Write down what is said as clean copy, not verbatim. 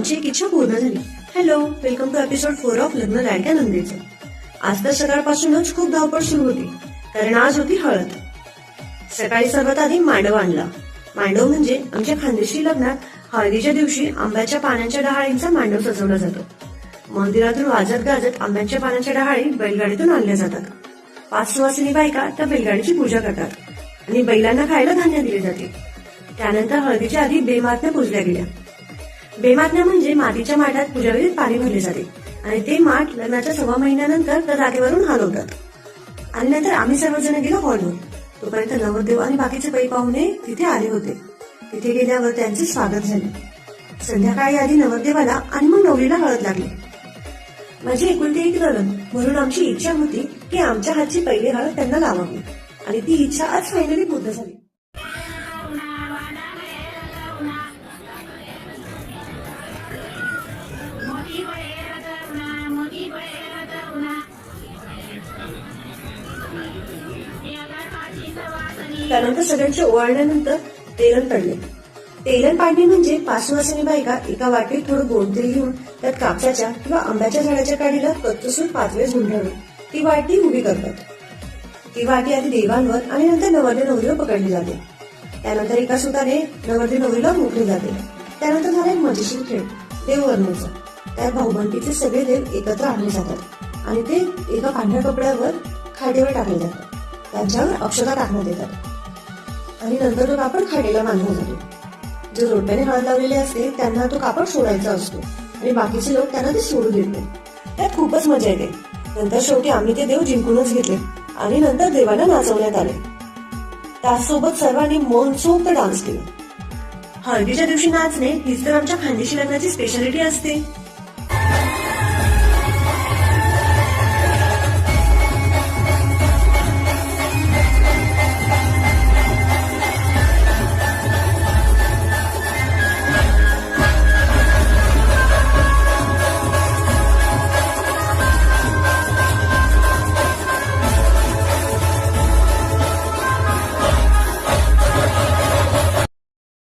आमची एक इच्छा पूर्ण झाली. Hello, welcome to episode 4 of लग्न लाडक्या नंदेचं. आज तर सकाळपासूनच खूप धावपळ सुरू होती, कारण आज होती हळद. सकाळी सर्वात आधी मांडव आणला. मांडव म्हणजे आमच्या खानदेशी लग्नात हळदीच्या दिवशी आंब्याच्या पानांच्या डहाळींचा मांडव सजवला जातो. मंदिरातून वाजत गाजत आंब्याच्या पानांच्या डहाळी बैलगाडीतून आणल्या जातात. 5 सुवासिनी बायका त्या बैलगाडीची पूजा करतात आणि बैलांना खायला धान्य दिले जाते. त्यानंतर हळदीच्या आधी बेमातण्या पूजल्या गेल्या. बेमातण्या म्हणजे मातीच्या माठात पूजाविधीत पाणी भरले जाते आणि ते माठ लग्नाच्या 6 महिन्यानंतर त्या जागेवरून हलवतात. आणि नंतर आम्ही सर्वजण गेलो हॉलवर. तोपर्यंत नवरदेव आणि बाकीचे पै पाहुणे तिथे आले होते. तिथे गेल्यावर त्यांचे स्वागत झाले. संध्याकाळी आधी नवरदेवाला आणि मग नवरीला हळद लागली. माझी एकुलती एक नणंद म्हणून आमची इच्छा होती की आमच्या हातची पहिली हळद त्यांना लावावी आणि ती इच्छा आज फायनली पूर्ण झाली. त्यानंतर सगळ्यांचे ओवाळल्यानंतर तेलन पडले. तेलन पाडणे म्हणजे 5 सुवासिनी बायका एका वाटीत थोडं गोड तेल घेऊन त्यात कापसाच्या किंवा आंब्याच्या झाडाच्या काडीला कच्चसून 5 वेळेस गुंडाळून ती वाटी उभी करतात. ती वाटी आधी देवांवर आणि नंतर नवरदेव नवरीवर पकडली जाते. त्यानंतर एका सुताने नवरदेव नवरीला मोकळी जाते. त्यानंतर झाला एक मजेशीर खेळ देववर्णीचा. त्यात भाऊबंदीचे सगळे देव एकत्र आणले जातात आणि ते एका पांढऱ्या कपड्यावर खाडीवर टाकले जातात. त्यांच्यावर अक्षता टाकण्यात येतात आणि नंतर तो कापड खाडीला बांधला जातो. जे जोडप्याने हळद लावलेले असते त्यांना तो कापड सोडायचा असतो आणि बाकीचे लोक त्यांना ते सोडू देत नाही. त्यात खूपच मजा येते. नंतर शेवटी आम्ही ते देव जिंकूनच घेतले आणि नंतर देवाला नाचवण्यात आले. त्यासोबत सर्वांनी मनसोक्त डान्स केला. हळदीच्या दिवशी नाचणे हीच तर आमच्या खानदेशी लग्नाची स्पेशालिटी असते.